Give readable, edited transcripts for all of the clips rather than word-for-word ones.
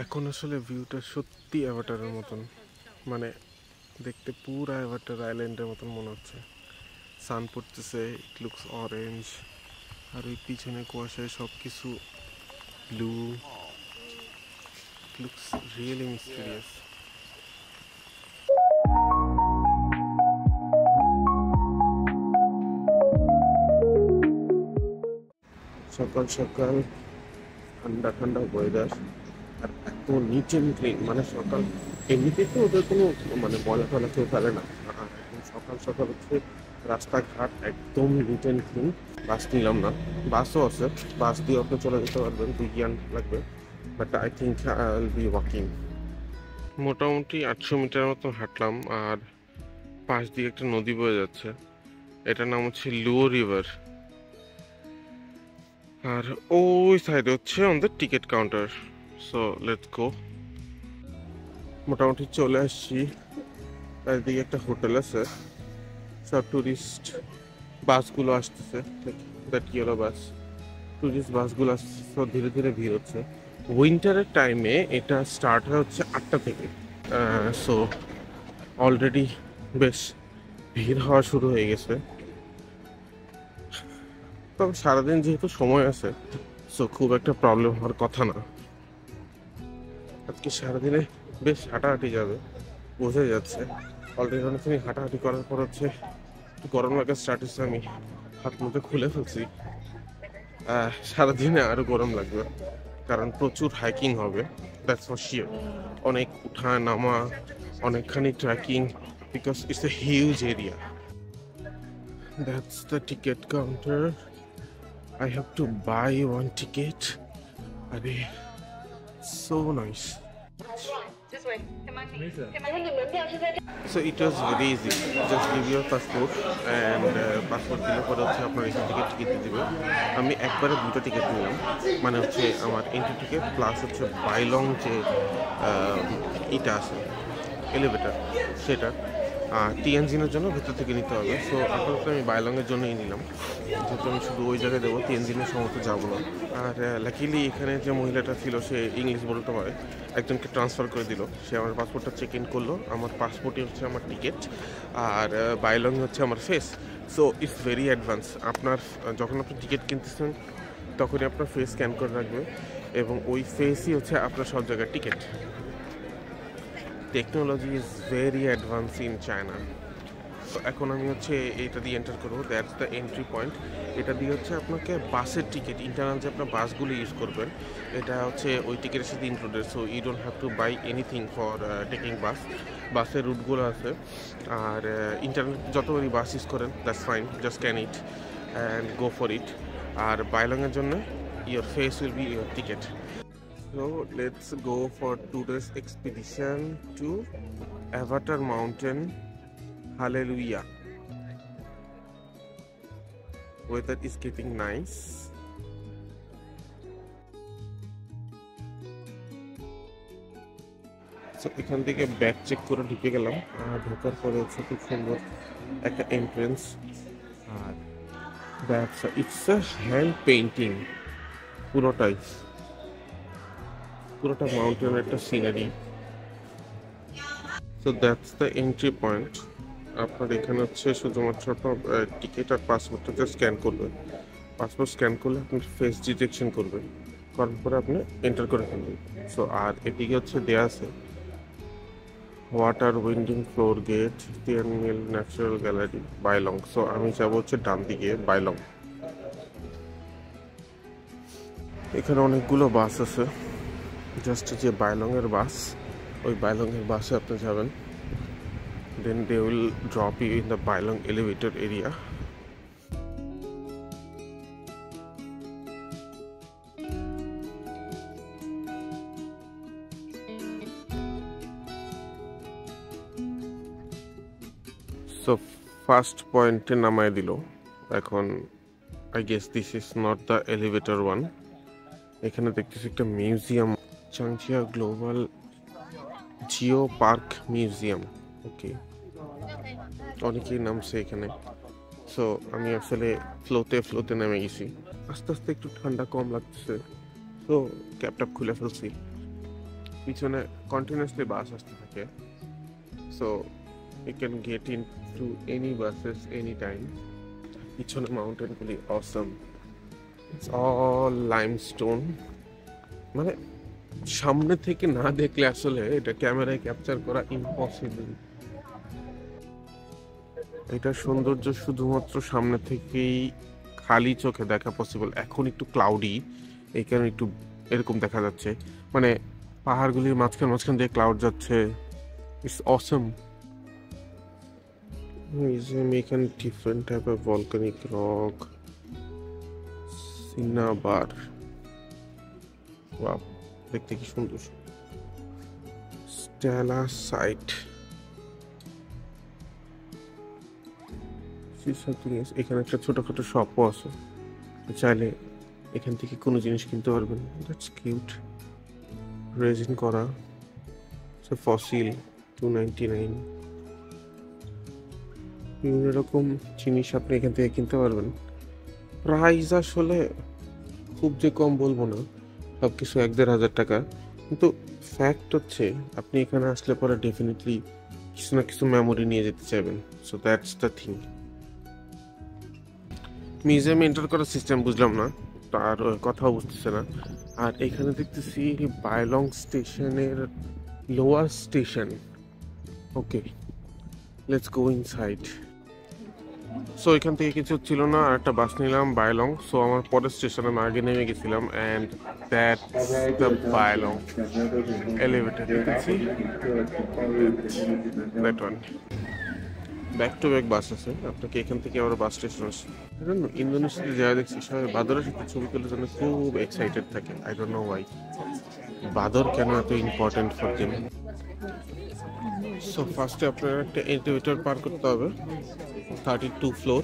এখন আসলে ভিউটা সত্যি অ্যাভাটারের মতন, মানে দেখতে পুরো অ্যাভাটার আইল্যান্ডের মতন মনে হচ্ছে। সান পড়তেছে, ইট লুকস অরেঞ্জ, আর ওই পিছনে কুয়াশায় সব কিছু ব্লু, লুকস রিয়েলি মিস্টিরিয়াস। সকাল সকাল ঠান্ডা ঠান্ডা ওয়েদার, আর এত নিট অ্যান্ড ক্লিন, মানে সকাল এমনিতেই তো ওদের কোনো মানে ময়লা টয়লা কেউ ফেলে না, আর একদম সকাল সকাল হচ্ছে রাস্তাঘাট একদম নিট অ্যান্ড ক্লিন। বাস নিলাম না, বাসও আছে, বাস দিয়ে আপনি চলে যেতে পারবেন, 2 ঘন্টা লাগবে, but I think I will be walking. মোটামুটি 800 মিটার মতো হাঁটলাম, আর পাশ দিয়ে একটা নদী বয়ে যাচ্ছে, এটার নাম হচ্ছে লুও রিভার। আর ওই সাইডে হচ্ছে আমাদের ticket counter. So let's go. মোটামুটি চলে আসছি, চারিদিকে একটা হোটেল আছে, সব টুরিস্ট বাসগুলো আসতেছে, দ্যাট ইয়েলো বাস, টুরিস্ট বাসগুলো আসছে, তো ধীরে ধীরে ভিড় হচ্ছে। উইন্টারের টাইমে এটা স্টার্ট হয় হচ্ছে 8টা থেকে, সো অলরেডি বেশ ভিড় হওয়া শুরু হয়ে গেছে। তবে সারাদিন যেহেতু সময় আছে, সো খুব একটা প্রবলেম হওয়ার কথা না। আজকে সারাদিনে বেশ হাঁটাহাঁটি যাবে, বোঝা যাচ্ছে। অলরেডি অনেকখানি হাঁটাহাঁটি করার পর হচ্ছে একটু গরম লাগা স্টার্ট হচ্ছে, আমি হাত মুখে খুলে ফেলছি। সারাদিনে আরো গরম লাগবে, কারণ প্রচুর হাইকিং হবে, দ্যাটস ফর শিওর। অনেক উঠা নামা, অনেকখানি trekking, because it's a huge area. That's the ticket counter. I have to buy one ticket. আরে so nice. So it was very easy. Just give your passport and passport দিলে পরে হচ্ছে আপনার এখান থেকে টিকিট দিয়ে দেবে। আমি একবারে 2টা টিকিট নিলাম, মানে হচ্ছে আমার এন্ট্রি টিকিট প্লাস হচ্ছে বাইলং যে এটা আছে এলিভেটার, সেটা টিএনজিনের জন্য ভেতর থেকে নিতে হবে। সো আপাতত আমি বাইলংয়ের জন্যই নিলাম, যেহেতু আমি শুধু ওই জায়গায় দেবো, টিএনজিনের সমস্ত যাবো না। আর লাকিলি এখানে যে মহিলাটা ছিল সে ইংলিশ বলতে পারে, একজনকে ট্রান্সফার করে দিল, সে আমার পাসপোর্টটা চেক ইন করলো। আমার পাসপোর্টই হচ্ছে আমার টিকিট, আর বাইলং হচ্ছে আমার face. So it's very advance. আপনার যখন আপনি টিকিট কিনতেছেন তখনই আপনার ফেস স্ক্যান করে রাখবে, এবং ওই ফেসই হচ্ছে আপনার সব জায়গায় ticket. Technology is very advance in China. তো এখন আমি হচ্ছে এটা দিয়ে এন্টার করবো, দ্যাটস দ্য এন্ট্রি পয়েন্ট। এটা দিয়ে হচ্ছে আপনাকে বাসের টিকিট, ইন্টারনাল যে আপনার বাসগুলো ইউজ করবেন, এটা হচ্ছে ওই টিকিটের সাথে included. So you don't have to buy anything for taking bus. বাসের রুটগুলো আছে, আর ইন্টারনেট যতবারই বাস ইউজ করেন that's fine, just can it and go for it. আর বাইলংয়ের জন্য your face will be your ticket. So let's go for today's expedition to Avatar Mountain. Hallelujah. Weather is getting nice. So এখান থেকে bag check করে ঢুকে গেলাম, ঢোকার পরে হচ্ছে খুব সুন্দর একটা এন্ট্রেন্স, আর ব্যবসা ইটস আ হ্যান্ড পেইন্টিং, পুরোটা মাউন্টেনের একটা scenery. So that's the entry point. আপনার এখানে হচ্ছে শুধুমাত্র টিকিট আর পাসপোর্টটা জাস্ট স্ক্যান করবেন। পাসপোর্ট স্ক্যান করলে আপনি ফেস ডিটেকশন করবেন, করার পরে আপনি এন্টার করে ফেলবেন। সো আর এদিকে হচ্ছে দেয়া আছে ওয়াটার উইন্ডিং ফ্লোর গেট, টিয়ান মিল ন্যাচারাল গ্যালারি, বাইলং। সো আমি যাবো হচ্ছে ডান দিকে বাইলং। এখানে অনেকগুলো বাস আছে, জাস্ট যে বাইলংয়ের বাস, ওই বাইলংয়ের বাসে আপনি যাবেন, then they will drop you in the Bailong elevator area. So first point নামায় দিল। এখন I guess this is not the elevator one. এখানে দেখতেছি একটা museum, Zhangjiajie global geopark museum. Okay, অনেকেই নামছে এখানে। সো আমি আসলে ফ্লোতে নেমে গেছি, আস্তে আস্তে একটু ঠান্ডা কম লাগতেছে, তো ক্যাপটা খুলে ফেলছি। পিছনে কন্টিনিউয়াসলি বাস আসতে থাকে, so you can get into any buses any time. পিছনে মাউন্টেনগুলি অসম, ইটস অল লাইমস্টোন। মানে সামনে থেকে না দেখলে আসলে এটা ক্যামেরায় ক্যাপচার করা ইম্পসিবল। এটা সৌন্দর্য শুধুমাত্র সামনে থেকেই খালি চোখে দেখা পসিবল। এখন একটু ক্লাউডি, এই কারণে একটু এরকম দেখা যাচ্ছে, মানে পাহাড়গুলির মাঝখান দিয়ে ক্লাউড যাচ্ছে। ইটস অসম। এখানে different type of volcanic rock, সিনাবার, wow দেখতে কি সুন্দর। স্টেলা সাইট, এখানে একটা ছোটখাটো শপও আছে, চাইলে এখান থেকে কোনো জিনিস কিনতে পারবেন। That's cute. রেজিন করা ফসিল, $2.99। বিভিন্ন রকম জিনিস আপনি এখান থেকে কিনতে পারবেন। প্রাইস আসলে খুব যে কম বলবো না, সব কিছু 1-1.5 টাকা, কিন্তু ফ্যাক্ট হচ্ছে আপনি এখানে আসলে পরে ডেফিনেটলি কিছু না কিছু মেমোরি নিয়ে যেতে চাইবেন। So that's the thing. মিউজিয়ামে এন্টার করার সিস্টেম বুঝলাম না, তার কথাও বুঝতেছে না। আর এখানে দেখতেছি বায়লং স্টেশনের lower station. Okay, let's go inside. So এখান থেকে কিছু ছিল না, আর একটা বাস নিলাম বায়লং। সো আমার পরের স্টেশনে আমি আগে নেমে গেছিলাম, and that's the Bailong elevator. দেখতেছি that one. Back to back bus আছে, আপনাকে এখান থেকে আবার বাস স্টেশন আসে। ইন্দোনেশিয়াতে যা দেখছি সবাই বাদরের সাথে ছবি তোলার জন্য খুব এক্সাইটেড থাকে। I don't know Y. বাদর কেন এত ইম্পর্টেন্ট ফর দেম। সো ফার্স্টে আপনার একটা এলিভেটর পার করতে হবে, 32 ফ্লোর,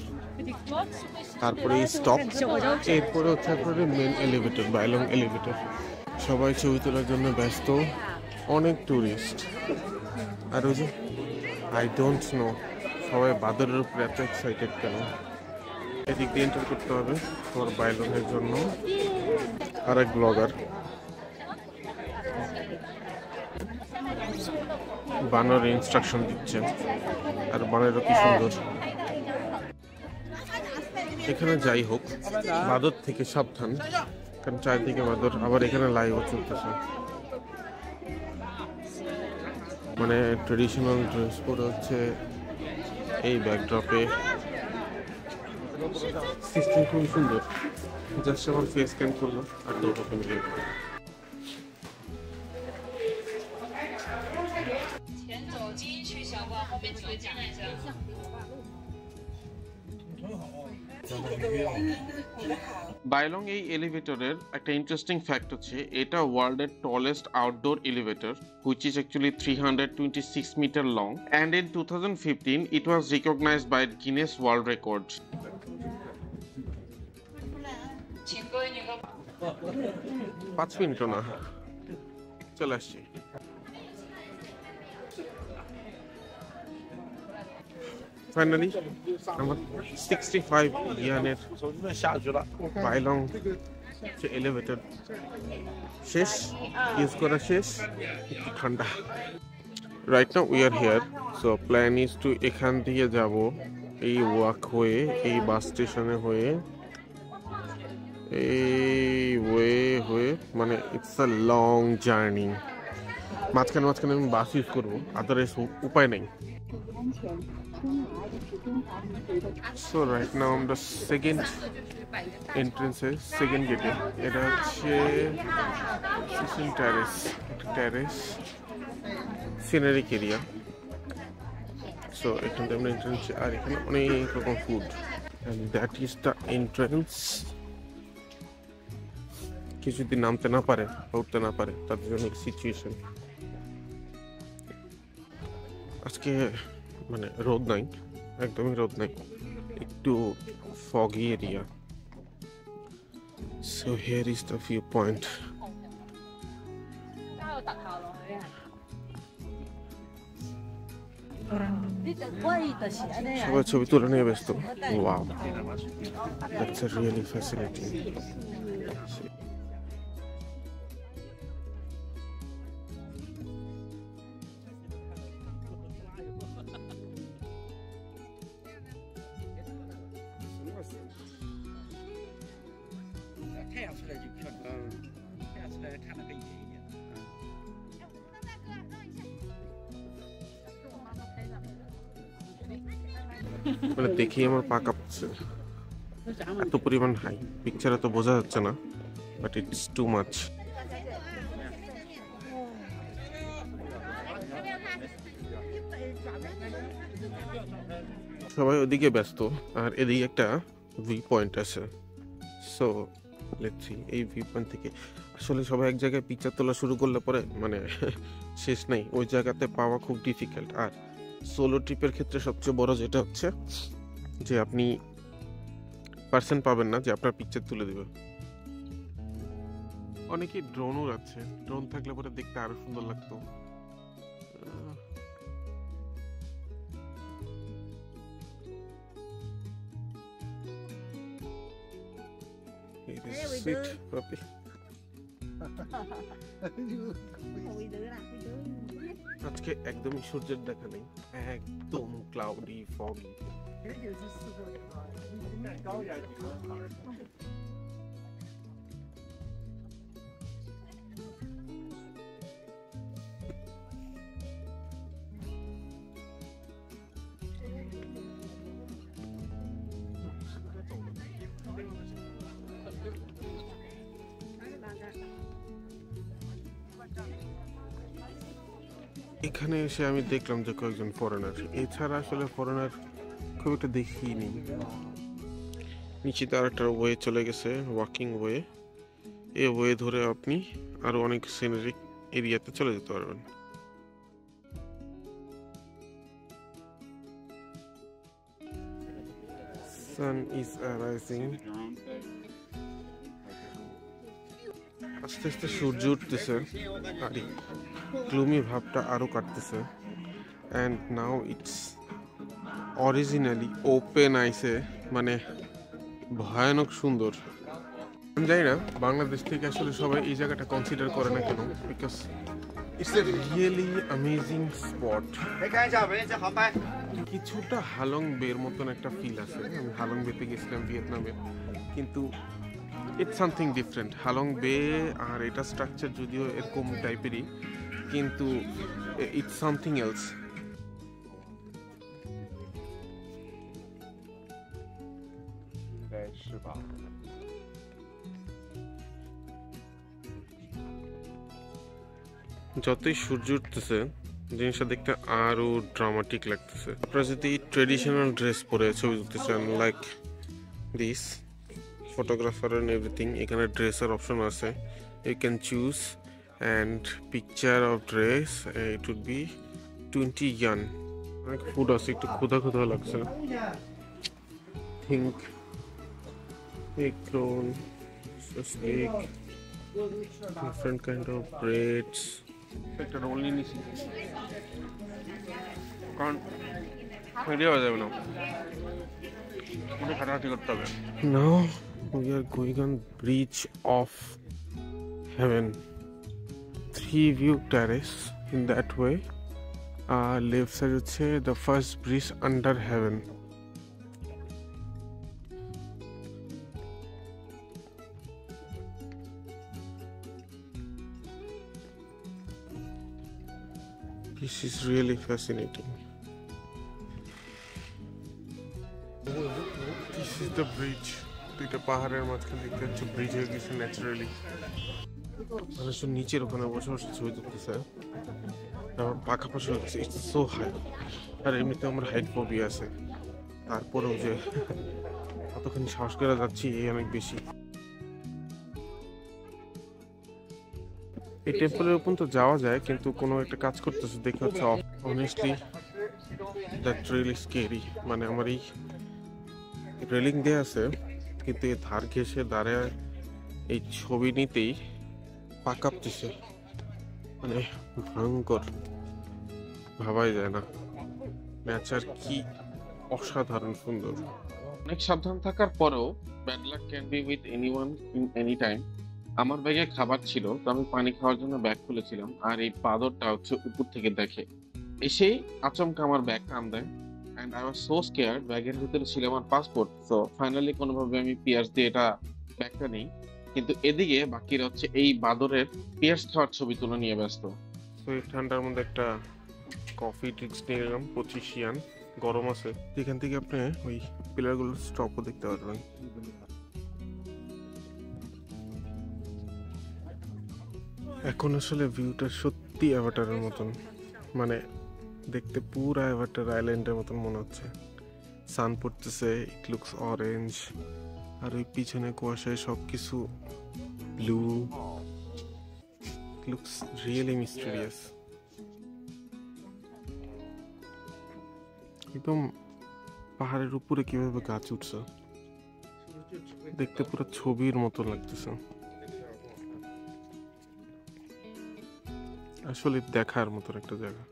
তারপরে স্টপ, এরপরে হচ্ছে আপনার মেন এলিভেটর, বায়লং এলিভেটর। সবাই ছবি তোলার জন্য ব্যস্ত, অনেক ট্যুরিস্ট। আর ওই যে আই ডোন্ট নো সবাই বাদরের উপরে এত এক্সাইটেড কেন। এদিক দিয়ে এন্টার করতে হবে তোমার বায়লংয়ের জন্য। আর এক ব্লগার বানর ইনস্ট্রাকশন দিচ্ছে, আর বানরও কি সুন্দর। এখানে যাই হোক, বাদর থেকে সাবধান, কারণ চারদিকে বাদর। আবার এখানে লাইভও চলতেছে, মানে ট্রেডিশনাল ড্রেস পরে হচ্ছে এই ব্যাকড্রপে। সিস্টেম খুবই সুন্দর, জাস্ট আমার ফেস স্ক্যান করলো আর দুটোকে মিলে। বায়লং এই এলিভেটরের একটা ইন্টারেস্টিং ফ্যাক্ট হচ্ছে এটা ওয়ার্ল্ডের tallest outdoor elevator, which is actually 326 meter long, and in 2015 it was recognized by Guinness World Records. 5 মিনিটও না, চলে আসছি। ফাইনালি আমার 65 ইয়ানের বায়লং এলিভেটর শেষ, ইউজ করা শেষ, একটু ঠান্ডা। Right now we are here. So plan is to এখান থেকে যাব এই ওয়াক হয়ে, এই বাস স্টেশনে হয়ে, এই ওয়ে হয়ে, মানে ইটস আ লং জার্নি। মাঝখানে আমি বাস ইউজ করবো, আদারওয়াইজ উপায় নেই। সো রাইট নাও আমরা সেকেন্ড এন্ট্রেন্সে, সেকেন্ড গেটে। এটা হচ্ছে টেরেস সিনারিক এরিয়া। সো এখান থেকে আমরা এন্ট্রেন্স, আর এখানে অনেক রকম food, and that is the entrance. কেউ যদি নামতে না পারে বা উঠতে না পারে তাদের জন্য সিচুয়েশন। আজকে মানে রোদ নাই, একদমই রোদ নাই, একটু foggy area. So here is the viewpoint. সবাই ছবি তুলে নিয়ে ব্যস্ত। Wow, that's a really fascinating. 太阳出来就漂亮，太阳出来看得更远一点。মানে দেখেই আমার পা কাঁপছে, এত পরিমাণ হাই। পিকচারে তো বোঝা যাচ্ছে না, বাট ইটস টু মাচ। সবাই ওদিকে ব্যস্ত, আর এদিকে একটা ভিউ পয়েন্ট আছে। সো লেটস সি এই ভিউ পয়েন্ট থেকে আসলে সবাই এক জায়গায় পিকচার তোলা শুরু করলে পরে মানে শেষ নাই, ওই জায়গাতে পাওয়া খুব ডিফিকাল্ট। আর সোলো ট্রিপের ক্ষেত্রে সবচেয়ে বড় যেটা হচ্ছে যে আপনি পার্সন পাবেন না যে আপনার পিকচার তুলে দেবে। অনেকে ড্রোনও আছে, ড্রোন থাকলে পরে দেখতে আরো সুন্দর লাগতো। Sweet puppy. আজকে একদমই সূর্যের দেখা নেই, একদম ক্লাউডি ফগি। এখানে এসে আমি দেখলাম যে কয়েকজন ফরেনার, এছাড়া আসলে ফরেনার খুব একটা দেখিনি। নিচে আর একটা ওয়ে চলে গেছে, ওয়াকিং ওয়ে। এই ওয়ে ধরে আপনি আরো অনেক সিনারিক এরিয়াতে চলে যেতে পারবেন। Sun is rising. আস্তে আস্তে সূর্য উঠতেছে, আর গ্লুমি ভাবটা আরো কাটতেছে। And now it's originally open আইসে, মানে ভয়ানক সুন্দর। আমি জানি না বাংলাদেশ থেকে আসলে সবাই এই জায়গাটা কনসিডার করে না কেন, because it's a really amazing spot. কিছুটা হালং বের মতন একটা ফিল আছে। আমি হালং বেতে গেছিলাম ভিয়েতনামে, কিন্তু ইটস সামথিং ডিফারেন্ট। হালং বে আর এটা স্ট্রাকচার যদিও এরকম টাইপেরই, কিন্তু ইটস সামথিং এলস। যতই সূর্য উঠতেছে জিনিসটা দেখতে আরো ড্রামাটিক লাগতেছে। আপনারা যদি ট্রেডিশনাল ড্রেস পরে ছবি তুলতে চান, like this photographer and everything, এখানে ড্রেসের অপশন আছে, you can choose and picture of dress, it would be 20 yuan। অনেক ফুড আছে, একটু ক্ষুধা ক্ষুধা লাগছে। think egg roll, steak, different kind of breads। একটা রোল নিয়ে নিছি কারণ রেডি হয়ে যাবে না, পুরো খাটাখাটি করতে হবে। Now we are going on Bridge of Heaven, 3 view terrace in that way। Left side হচ্ছে the first bridge under heaven। This is really fascinating. This is the bridge. দুইটা পাহাড়ের মাঝখানে দেখতে হচ্ছে ব্রিজ হয়ে গেছে ন্যাচারালি। মানুষ নিচের ওখানে বসে বসে ছবি তুলতেছে, আমার পাখা পাশে হচ্ছে। ইটস সো হাই, আর এমনিতে আমার হাইট ফোবিয়া আছে, তারপরেও যে কতখানি সাহস করে যাচ্ছি এই অনেক বেশি। এই টেম্পলের উপর তো যাওয়া যায়, কিন্তু কোনো একটা কাজ করতেছে দেখে হচ্ছে অনেস্টলি দ্যাট রিয়েলি স্কেরি। মানে আমার এই রেলিং দেয়া আছে, কিন্তু এই ধার ঘেঁষে দাঁড়ায় এই ছবি নিতেই পা কাঁপতেছে, মানে ভয়ঙ্কর, ভাবাই যায় না। নেচার কি অসাধারণ সুন্দর। অনেক সাবধান থাকার পরেও bad luck can be with anyone in any time. আমার ব্যাগে খাবার ছিল, তো আমি পানি খাওয়ার জন্য ব্যাগ খুলেছিলাম, আর এই পাথরটা হচ্ছে উপর থেকে দেখে এসেই আচমকা আমার ব্যাগ টান দেয়। And I was so scared. ব্যাগের ভিতরে ছিল আমার পাসপোর্ট। সো ফাইনালি কোনোভাবে আমি পিয়ার্স দিয়ে এটা ব্যাগটা নেই, কিন্তু এদিকে বাকিরা হচ্ছে এই বাদরের পেঁয়াজ খাওয়ার ছবি তুলে নিয়ে ব্যস্ত। তো এই ঠান্ডার মধ্যে একটা কফি ড্রিঙ্কস নিয়ে গেলাম 25 ইয়ান, গরম আছে। এখান থেকে আপনি ওই পিলারগুলোর স্টপও দেখতে পারবেন। এখন আসলে ভিউটা সত্যি অ্যাভাটারের মতন, মানে দেখতে পুরা অ্যাভাটার আইল্যান্ডের মতন মনে হচ্ছে। সান পড়তেছে, ইট লুকস অরেঞ্জ, আর ওই পিছনে কুয়াশায় সবকিছু ব্লু, লুকস রিয়েলি মিস্টেরিয়াস। একদম পাহাড়ের উপরে কিভাবে গাছ উঠছে দেখতে পুরো ছবির মতো লাগতেছে, আসলে দেখার মতন একটা জায়গা।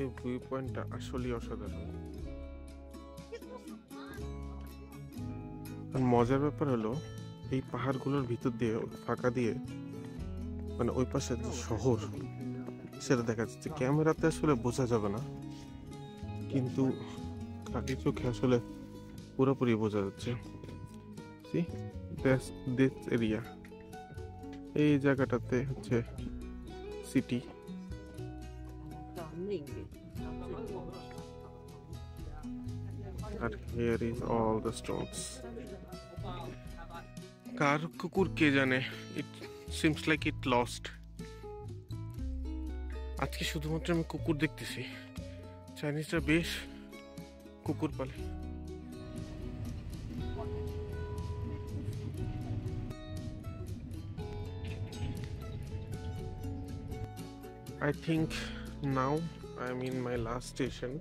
এই ভিউ পয়েন্টটা আসলেই অসাধারণ। আর মজার ব্যাপার হলো এই পাহাড়গুলোর ভিতর দিয়ে ফাঁকা দিয়ে মানে ওই পাশে যে শহর সেটা দেখা যাচ্ছে। ক্যামেরাতে আসলে বোঝা যাবে না, কিন্তু খালি চোখে আসলে পুরোপুরি বোঝা যাচ্ছে। দিস এরিয়া, এই জায়গাটাতে হচ্ছে সিটি। আর here is all the stones. কার কুকুর কে জানে, it seems like it lost. আজকে শুধুমাত্র আমি কুকুর দেখতেছি, চাইনিজরা বেশ কুকুর পালে। I think now I am in my last station,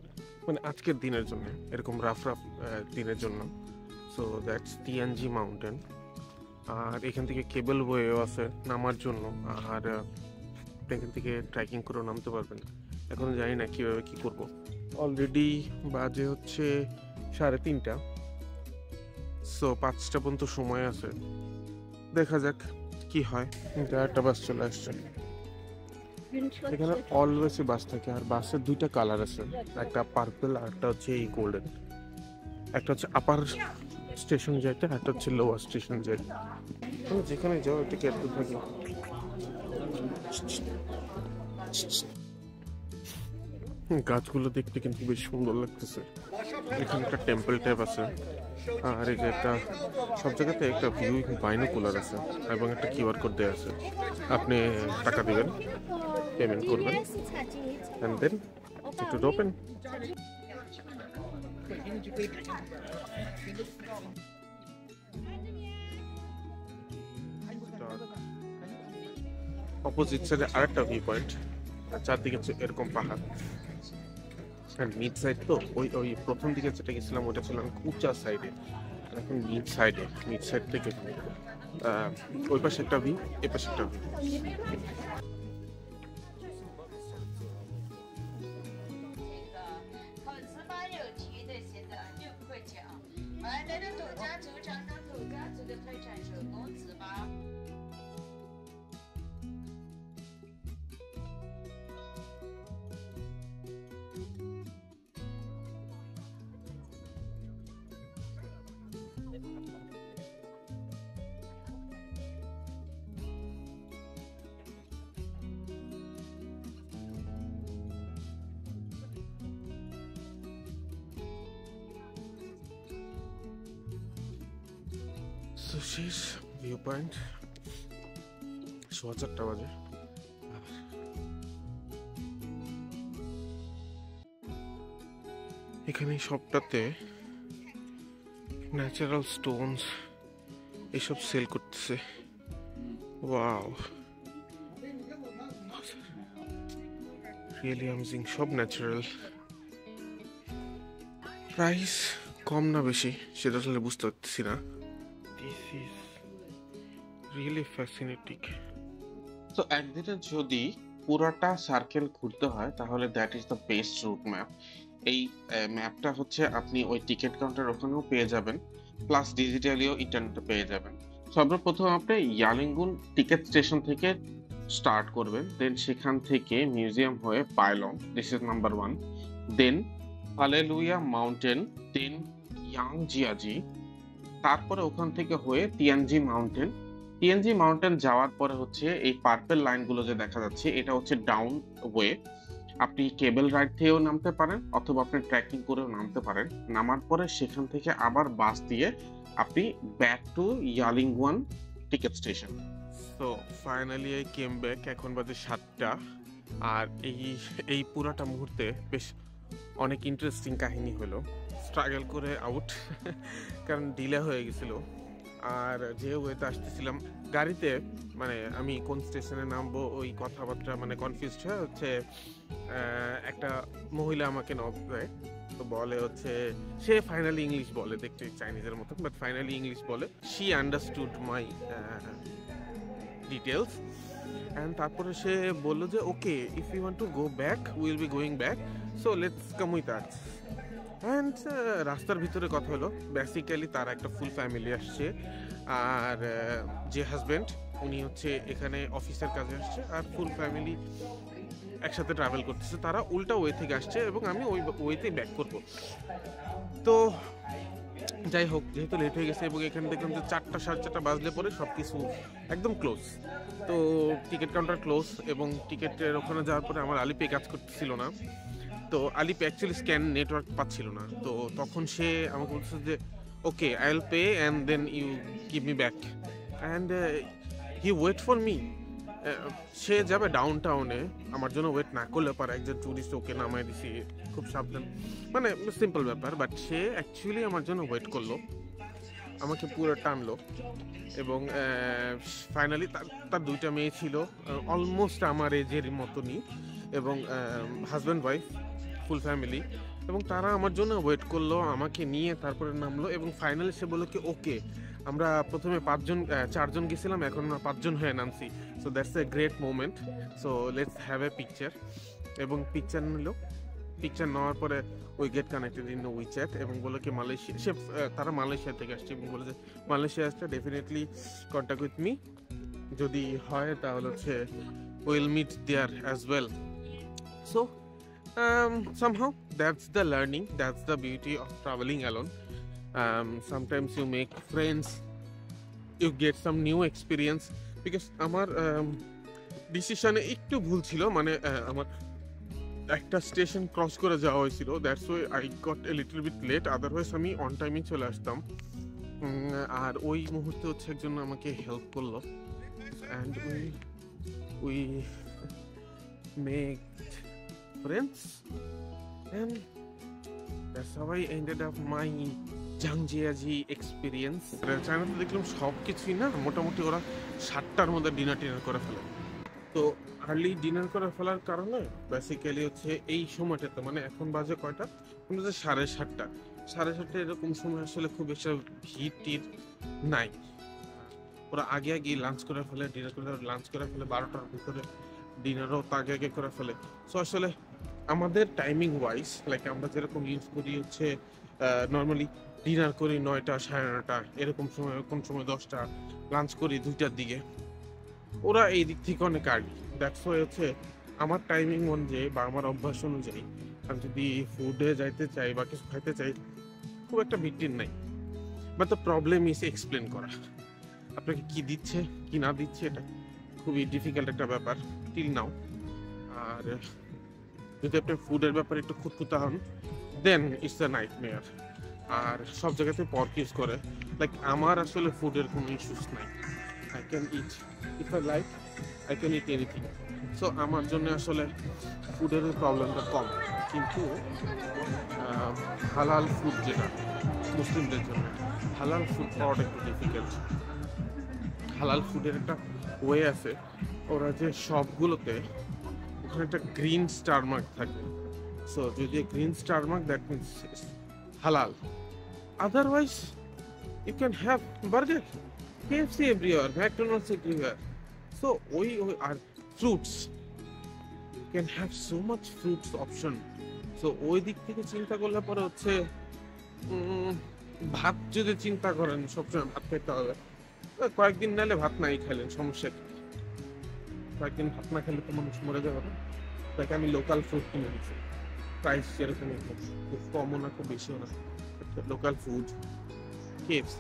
মানে আজকের দিনের জন্য, এরকম রাফ দিনের জন্য। So that's Tianzi mountain. আর এখান থেকে কেবল ওয়েও আছে নামার জন্য, আর এখান থেকে ট্রেকিং করেও নামতে পারবেন। এখন জানি না কীভাবে কী করব। অলরেডি বাজে হচ্ছে 3:30, সো 5টা পর্যন্ত সময় আছে, দেখা যাক কি হয়। একটা বাস চলে আসছে। এখানে অলওয়েজই বাস থাকে, আর বাসের 2টা কালার আছে, একটা পার্পল আর একটা হচ্ছে এই গোল্ডেন। একটা হচ্ছে আপার স্টেশন যেটা, একটা হচ্ছে লোয়ার স্টেশন যেটা। যেখানে যাও এটা কেটে থাকি। গাছগুলো দেখতে কিন্তু বেশ সুন্দর লাগতেছে। এখানে একটা টেম্পল টাইপ আছে, আর এই যে একটা সব জায়গাতে একটা ভিউ বাইনোকুলার আছে, এবং একটা কিউআর কোড দেওয়া আছে। আপনি টাকা দিবেন, পেমেন্ট করবেন, and then it will open. Opposite সাইডে আরেকটা ভিউ পয়েন্ট, চারদিকে এরকম পাহাড়। আর মিড সাইড তো ওই প্রথম দিকে যেটা গেছিলাম ওটা ছিল উঁচা সাইডে, এখন মিড সাইড থেকে ওই পাশে একটা ভিউ, এ পাশে একটা ভিউ। শেষ ভিউ পয়েন্ট, 4:15 বাজে। এখানে সবটাতে ন্যাচারাল স্টোনস এসব সেল করতেছে। Wow, really amazing. সব ন্যাচারাল। প্রাইস কম না বেশি সেটা আসলে বুঝতে পারতেছি না। This is really fascinating. তো একদিনে যদি পুরাটা সার্কেল ঘুরতে হয় তাহলে that is the best route map. এই ম্যাপটা হচ্ছে আপনি ওই টিকিট কাউন্টার ওখানেও পেয়ে যাবেন, প্লাস ডিজিটালিও ইন্টারনেটে পেয়ে যাবেন। সর্বপ্রথম আপনি ইয়ালিঙ্গুন টিকেট স্টেশন থেকে স্টার্ট করবেন, দেন সেখান থেকে মিউজিয়াম হয়ে Bailong, this is number 1, then Hallelujah mountain, then Yangjiajie, তারপরে ওখান থেকে হয়ে টিয়ানজি মাউন্টেন। টিয়ানজি মাউন্টেন যাওয়ার পরে হচ্ছে এই পার্পেল লাইনগুলো যে দেখা যাচ্ছে, এটা হচ্ছে ডাউন ওয়ে। আপনি কেবল রাইড থেকেও নামতে পারেন অথবা আপনি ট্রেকিং করেও নামতে পারেন। নামার পরে সেখান থেকে আবার বাস দিয়ে আপনি back to Wulingyuan ticket station. So finally I came back, এখন বাজে 7টা। আর এই পুরাটা মুহূর্তে বেশ অনেক ইন্টারেস্টিং কাহিনী হলো। স্ট্রাগল করে আউট কারণ ডিলে হয়ে গেছিল। আর যে ওয়েতে আসতেছিলাম গাড়িতে, মানে আমি কোন স্টেশনে নামবো ওই কথাবার্তা মানে কনফিউজড হয়ে হচ্ছে একটা মহিলা আমাকে নক দেয়, তো বলে হচ্ছে সে ফাইনালি ইংলিশ বলে, দেখতে চাইনিজের মতো, বাট ফাইনালি ইংলিশ বলে। She understood my details and তারপরে সে বললো যে okay, if you want to go back will be going back, so let's come with us. And রাস্তার ভিতরে কথা হলো, বেসিক্যালি তার একটা ফুল ফ্যামিলি আসছে, আর যে হাজব্যান্ড উনি হচ্ছে এখানে অফিসের কাজে আসছে, আর ফুল ফ্যামিলি একসাথে ট্রাভেল করতেছে। তারা উল্টা ওয়ে থেকে আসছে এবং আমি ওই ওয়েতেই ব্যাক করবো। তো যাই হোক, যেহেতু লেট হয়ে গেছে এবং এখানে দেখলাম যে 4টা 4:30 বাজলে পরে সব কিছু একদম ক্লোজ, তো টিকিট কাউন্টার ক্লোজ, এবং টিকিটের ওখানে যাওয়ার পরে আমার আলিপে কাজ করতেছিল না, তো আলিপে অ্যাকচুয়ালি স্ক্যান নেটওয়ার্ক পাচ্ছিল না। তো তখন সে আমাকে বলছে যে okay I will pay and then you give me back, and he wait for me. সে যাবে ডাউন টাউনে, আমার জন্য ওয়েট না করলে পারে, একজন ট্যুরিস্ট ওকে নামাই দিছি খুব সাবধান, মানে সিম্পল ব্যাপার, বাট সে অ্যাকচুয়ালি আমার জন্য ওয়েট করলো, আমাকে পুরো টানলো। এবং ফাইনালি তার 2টা মেয়ে ছিল, অলমোস্ট আমার এজের মতনই, এবং হাজব্যান্ড ওয়াইফ ফুল ফ্যামিলি, এবং তারা আমার জন্য ওয়েট করলো, আমাকে নিয়ে তারপরে নামলো। এবং ফাইনালি সে বললো কি ওকে, আমরা প্রথমে 4জন গেছিলাম, এখন আমরা 5জন হয়ে নামছি, so that's a great moment, so let's have a picture. এবং পিকচার নিল, পিকচার নেওয়ার পরে we get connected in WeChat, এবং বললো কি মালয়েশিয়া, সে তারা মালয়েশিয়া থেকে আসছে, এবং বলে যে মালয়েশিয়া আসছে ডেফিনেটলি কন্ট্যাক্ট উইথ মি, যদি হয় তাহলে হচ্ছে will meet there as well. So somehow that's the learning, that's the beauty of traveling alone. Sometimes you make friends, you get some new experience, because আমার ডিসিশনে একটু ভুল ছিল, মানে আমার একটা স্টেশন ক্রস করে যাওয়া হয়েছিল, that's why I got a little bit late, otherwise আমি অন টাইমে চলে আসতাম। আর ওই মুহূর্তে হচ্ছে একজন আমাকে হেল্প করলো, and we make friends, and that's how I ended up my জাংজিয়াজি experience. চায়নাতে দেখলাম সব কিছুই না মোটামুটি ওরা 7টার মধ্যে ডিনার করে ফেলে, তো আর্লি ডিনার করে ফেলার কারণে বেসিক্যালি হচ্ছে এই সময়টাতে, মানে এখন বাজে কয়টা, 7:30, 7:30 এরকম সময় আসলে খুব বেশি ভিড় টির নাই। ওরা আগে লাঞ্চ করে ফেলে, ডিনার করে লাঞ্চ করে ফেলে, 12টার ভিতরে ডিনারও আগে করে ফেলে। সো আসলে আমাদের টাইমিং ওয়াইজ, লাইক আমরা যেরকম ইউজ করি হচ্ছে নর্মালি ডিনার করি 9টা 9:30 এরকম সময়, কোন সময় 10টা, লাঞ্চ করি 2টার দিকে, ওরা এই দিক থেকে অনেক আগে। দ্যাটস ওয়াই হচ্ছে আমার টাইমিং অনুযায়ী বা আমার অভ্যাস অনুযায়ী আমি যদি ফুডে যাইতে চাই বা কিছু খাইতে চাই, খুব একটা ভিড় নাই, but the problem is explain করা, আপনাকে কি দিচ্ছে কি না দিচ্ছে, এটা খুবই ডিফিকাল্ট একটা ব্যাপার টিল নাও। আর যদি আপনি ফুডের ব্যাপারে একটু খুঁতখুঁতা হন, দেন ইটস আ নাইটমেয়ার। আর সব জায়গাতে পর্ক ইউজ করে, লাইক আমার আসলে ফুডের কোনো ইস্যুস নাই, I can it, if I like I can it anything. So আমার জন্য আসলে ফুডের প্রবলেমটা কম, কিন্তু হালাল ফুড যেটা মুসলিমদের জন্য, হালাল ফুড পাওয়াটা একটু ডিফিকাল্ট। হালাল ফুডের একটা ওয়ে আছে, ওরা যে সবগুলোতে ওখানে একটা গ্রিন স্টার মার্ক থাকে, সো যদি green star mark that means হালাল, otherwise you can have burger, KFC everywhere, McDonald's everywhere. So ওই আর fruits, you can have so much fruits option. সো ওই দিক থেকে চিন্তা করলে পরে হচ্ছে ভাত যদি চিন্তা করেন সবসময় ভাত খেতে হবে, কয়েকদিন নাহলে ভাত নাই খেলেন সমস্যা কি? কয়েকদিন ভাত না খেলে তো মানুষ মরে যাবে না। তাকে আমি লোকাল ফুড কিনে দিচ্ছি, প্রাইস যেরকম খুব কমও না খুব বেশিও না, লোকাল ফুড KFC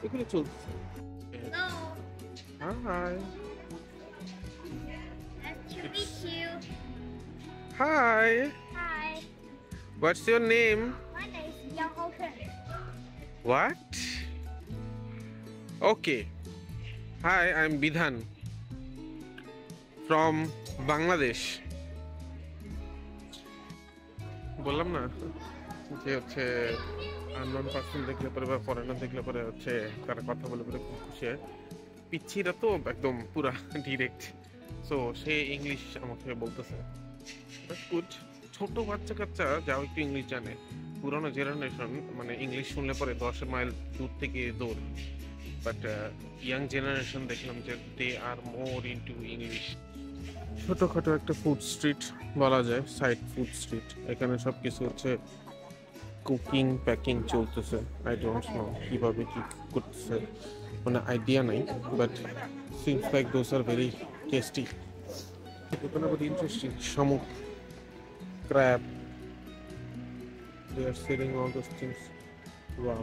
এগুলো চলতেছে। Hi Nice to meet you. Hi, Hi. What's your name? My name is Yang Hao Shen. What? Okay. Hi, I'm Bidhan from Bangladesh. বললাম না যে হচ্ছে আননোন পার্সন দেখলে পরে বা ফরেনার দেখলে পরে হচ্ছে তারা কথা বলে পরে খুব খুশি হয়। পিচ্ছিরা তো একদম পুরা ডিরেক্ট, সো সে ইংলিশ আমাকে বলতেছে গুড। ছোট বাচ্চা কাচ্চা যাও একটু ইংলিশ জানে, পুরোনো জেনারেশন মানে ইংলিশ শুনলে পরে 10 মাইল দূর থেকে দৌড়। বাট ইয়াং জেনারেশন দেখলাম যে দে আর মোর ইনটু ইংলিশ। ছোটখাটো একটা ফুড স্ট্রিট বলা যায়, সাইড ফুড স্ট্রিট। এখানে সব কিছু হচ্ছে কুকিং প্যাকিং চলতেছে। আই ডোন্ট নো কিভাবে কি করতেছে, মানে আইডিয়া নাই, but seems like those are very tasty. দোকানে বহুত ইন্টারেস্টিং, শামুক, crab, they are selling all those things. Wow.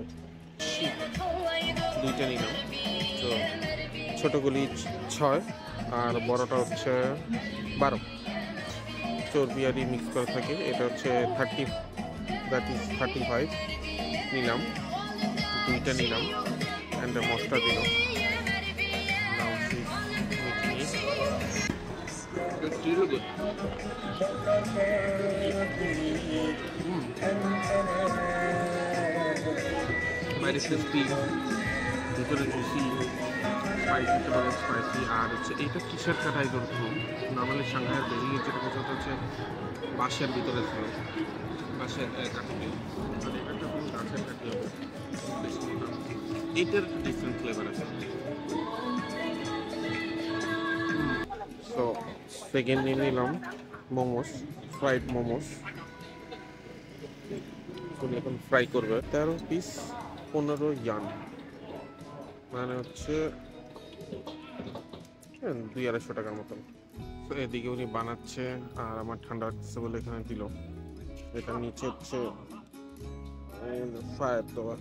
দুইটা নিলাম, তো ছোটগুলি 6 আর বড়টা হচ্ছে 12। চর্বি আর মিক্স করা থাকে। এটা হচ্ছে 30, দ্যাট ইজ 35 নিলাম, দুইটা নিলাম অ্যান্ড মশলা দিলাম। Now she's making it. It's really good. বাইরে ক্রিস্পি, ভিতরে জুসি, স্পাইসি স্পাইসি। আর হচ্ছে এইটা কিসের কাটাই করতো নর্মালি সাংহাইয়ের বেরিয়ে যেটা কথা হচ্ছে বাঁশের ভিতরে ছিল, বাঁশের কাঠি, মানে এটা কোনো গাছের কাঠি হবে বেশি মোটা। এইটার ডিফারেন্ট ফ্লেভার আছে। সো সেকেন্ড নিয়ে নিলাম মোমোস, ফ্রাইড মোমোস। এখন ফ্রাই করবে। 13 পিস 15 ইয়ান, মানে হচ্ছে 200-250 টাকার মতন। তো এদিকে উনি বানাচ্ছে আর আমার ঠান্ডা লাগছে বলে এখানে দিল। এটা নিচে হচ্ছে ফায়ার দেওয়া।